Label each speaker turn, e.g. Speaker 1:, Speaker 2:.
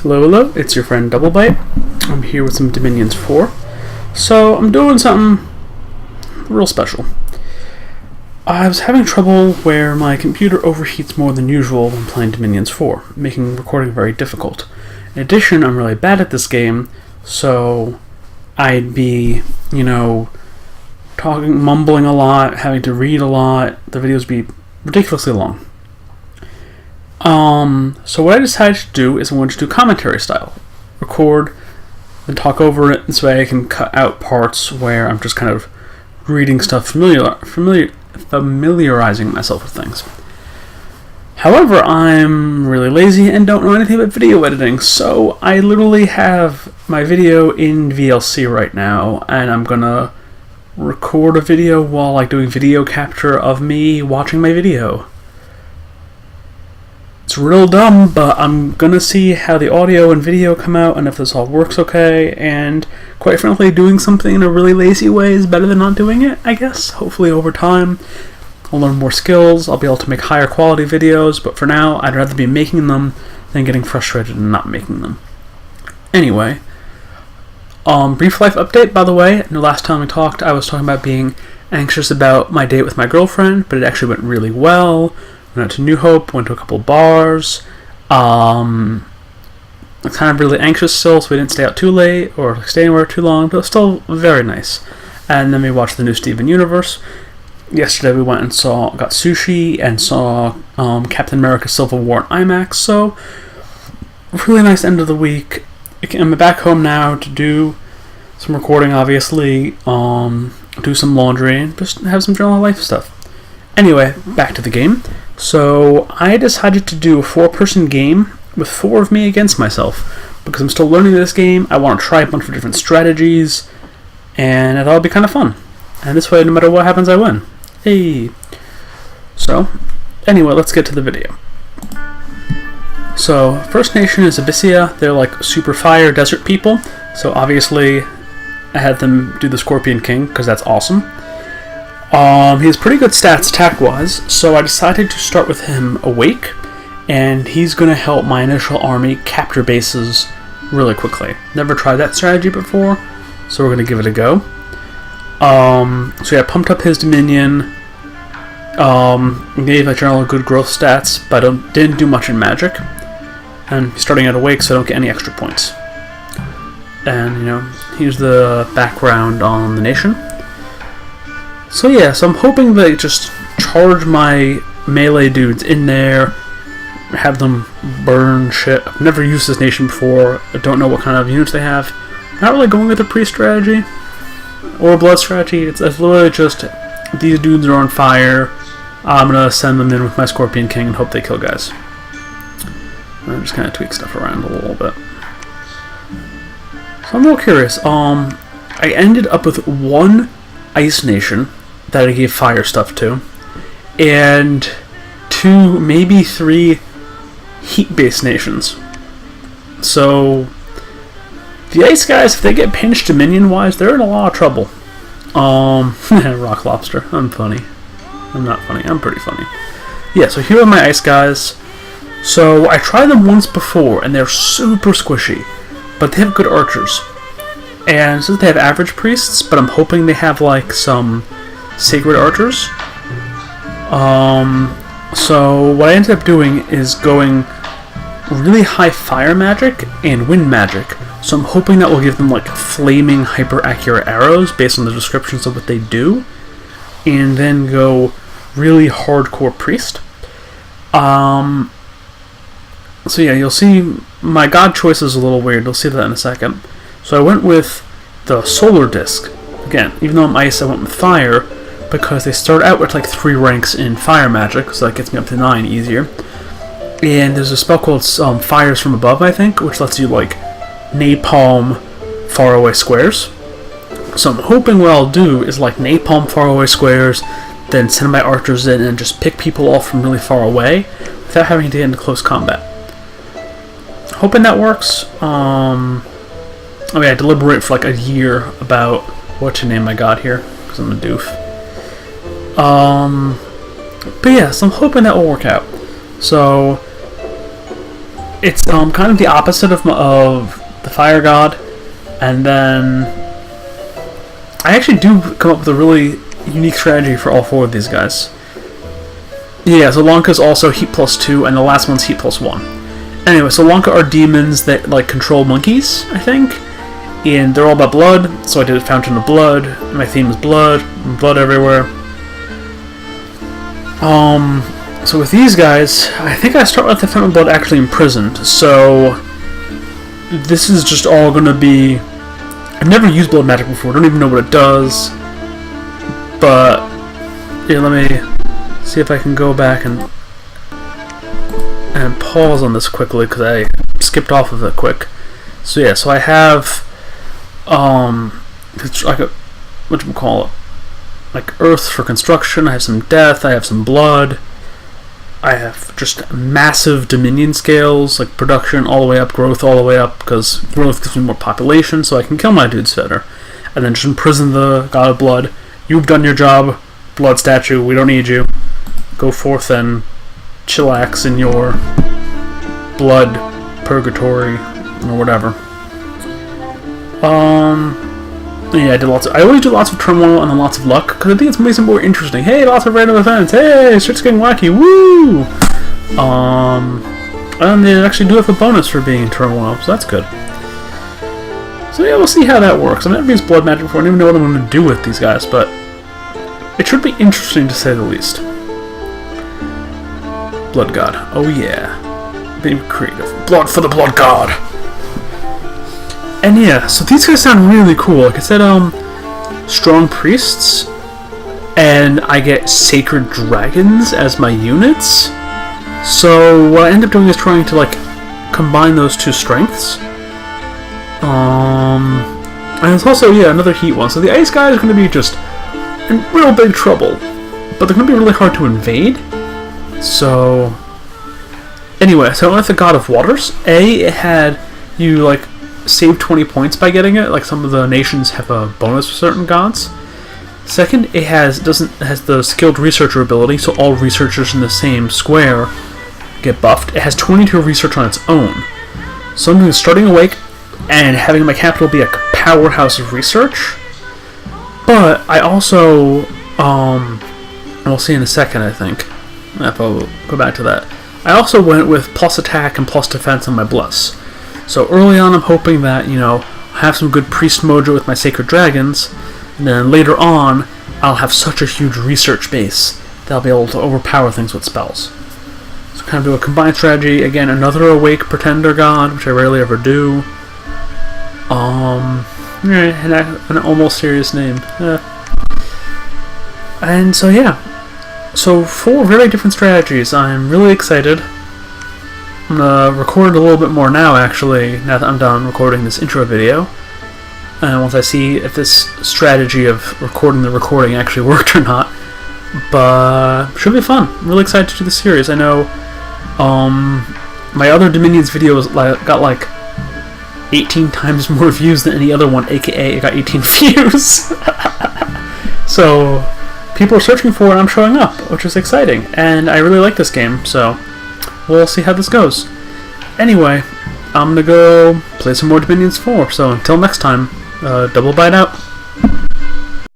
Speaker 1: Hello, hello, it's your friend DoubleByte. I'm here with some Dominions 4. So, I'm doing something real special. I was having trouble where my computer overheats more than usual when playing Dominions 4, making recording very difficult. In addition, I'm really bad at this game, so I'd be, talking, mumbling a lot, having to read a lot. The videos would be ridiculously long. So what I decided to do is I wanted to do commentary style. Record, then talk over it, this way I can cut out parts where I'm just kind of reading stuff, familiarizing myself with things. However, I'm really lazy and don't know anything about video editing, so I literally have my video in VLC right now, and I'm gonna record a video while doing video capture of me watching my video. It's real dumb, but I'm gonna see how the audio and video come out and if this all works okay, and quite frankly, doing something in a really lazy way is better than not doing it, I guess. Hopefully over time, I'll learn more skills, I'll be able to make higher quality videos, but for now, I'd rather be making them than getting frustrated and not making them. Anyway, brief life update, by the way. The last time we talked, I was talking about being anxious about my date with my girlfriend, but it actually went really well. Went out to New Hope, went to a couple bars. I'm kind of really anxious still, so we didn't stay out too late or stay anywhere too long, but it was still very nice. And then we watched the new Steven Universe. Yesterday we went and got sushi and saw Captain America Civil War in IMAX, so really nice end of the week. I'm back home now to do some recording, obviously, do some laundry, and just have some general life stuff. Anyway, back to the game. So, I decided to do a 4-person game with 4 of me against myself. Because I'm still learning this game, I want to try a bunch of different strategies, and I thought it'd be kind of fun. And this way, no matter what happens, I win. Hey! So, anyway, let's get to the video. So, first nation is Abysia. They're like super fire desert people. So, obviously, I had them do the Scorpion King, because that's awesome. He has pretty good stats attack-wise, so I decided to start with him awake, and he's going to help my initial army capture bases really quickly. Never tried that strategy before, so we're going to give it a go. So yeah, pumped up his Dominion, gave general good growth stats, but didn't do much in Magic, and he's starting out awake, so I don't get any extra points. And, here's the background on the nation. So yeah, so I'm hoping they just charge my melee dudes in there, have them burn shit. I've never used this nation before, I don't know what kind of units they have. Not really going with a priest strategy, or a blood strategy, it's literally just, these dudes are on fire, I'm gonna send them in with my Scorpion King and hope they kill guys. And I'm just gonna tweak stuff around a little bit. So I'm real curious, I ended up with 1 ice nation that I gave fire stuff to, and 2, maybe 3 heat-based nations. So, the ice guys, if they get pinched Dominion-wise, they're in a lot of trouble. Rock Lobster, I'm funny. I'm not funny, I'm pretty funny. Yeah, so here are my ice guys. So, I tried them once before, and they're super squishy, but they have good archers. And since they have average priests, but I'm hoping they have some sacred archers. So what I ended up doing is going really high fire magic and wind magic. So I'm hoping that will give them flaming hyper accurate arrows based on the descriptions of what they do. And then go really hardcore priest. So yeah, you'll see my god choice is a little weird. You'll see that in a second. So I went with the solar disc. Again, even though I'm ice, I went with fire because they start out with 3 ranks in fire magic, so that gets me up to 9 easier. And there's a spell called Fires from Above, I think, which lets you napalm faraway squares. So I'm hoping what I'll do is napalm faraway squares, then send my archers in and just pick people off from really far away without having to get into close combat. Hoping that works. I deliberate for a year about what to name my god here, because I'm a doof. But yeah, so I'm hoping that will work out. So, it's kind of the opposite of the fire god, and then I actually do come up with a really unique strategy for all 4 of these guys. Yeah, so Lanka's also heat +2, and the last one's heat +1. Anyway, so Lanka are demons that like control monkeys, I think, and they're all about blood. So I did a fountain of blood. My theme is blood, blood everywhere. So with these guys, I think I start with the fountain of blood actually imprisoned. So this is just all gonna be. I've never used blood magic before. I don't even know what it does. But yeah, let me see if I can go back and pause on this quickly because I skipped off of it quick. So yeah, so I have it's like a whatchamacallit, like earth for construction. I have some death. I have some blood. I have just massive dominion scales, like production all the way up, growth all the way up, because growth gives me more population, so I can kill my dudes better. And then just imprison the god of blood. You've done your job, blood statue. We don't need you. Go forth and chillax in your blood purgatory or whatever. Yeah, I always do lots of turmoil and then lots of luck because I think it makes it more interesting. Hey, lots of random events. Hey, shit's getting wacky. Woo! And they actually do have a bonus for being in turmoil, so that's good. So yeah, we'll see how that works. I've never used blood magic before. I don't even know what I'm going to do with these guys, but it should be interesting to say the least. Blood god. Oh yeah. Being creative. Blood for the blood god! And yeah, so these guys sound really cool. Like I said, strong priests, and I get sacred dragons as my units. So what I end up doing is trying to like combine those 2 strengths. And it's also another heat one. So the ice guys are going to be just in real big trouble, but they're going to be really hard to invade. So anyway, so I went with the god of waters. It had you like save 20 points by getting it, like some of the nations have a bonus for certain gods. Second, it has the skilled researcher ability, so all researchers in the same square get buffed. It has 22 research on its own. So I'm doing starting awake and having my capital be a powerhouse of research. But I also we'll see in a second, I think. I'll go back to that. I also went with plus attack and plus defense on my bless. So early on, I'm hoping that, have some good priest mojo with my sacred dragons, and then later on, I'll have such a huge research base that I'll be able to overpower things with spells. So kind of do a combined strategy. Again, another awake pretender god, which I rarely ever do. An almost serious name. And so yeah. So 4 very different strategies. I'm really excited. I'm going to record a little bit more now, actually, now that I'm done recording this intro video. And once I see if this strategy of recording the recording actually worked or not. But should be fun. I'm really excited to do the series. I know my other Dominions videos got like 18 times more views than any other one, aka it got 18 views. So people are searching for it and I'm showing up, which is exciting. And I really like this game, so we'll see how this goes. Anyway, I'm gonna go play some more Dominions 4, so until next time, DoubleByte out.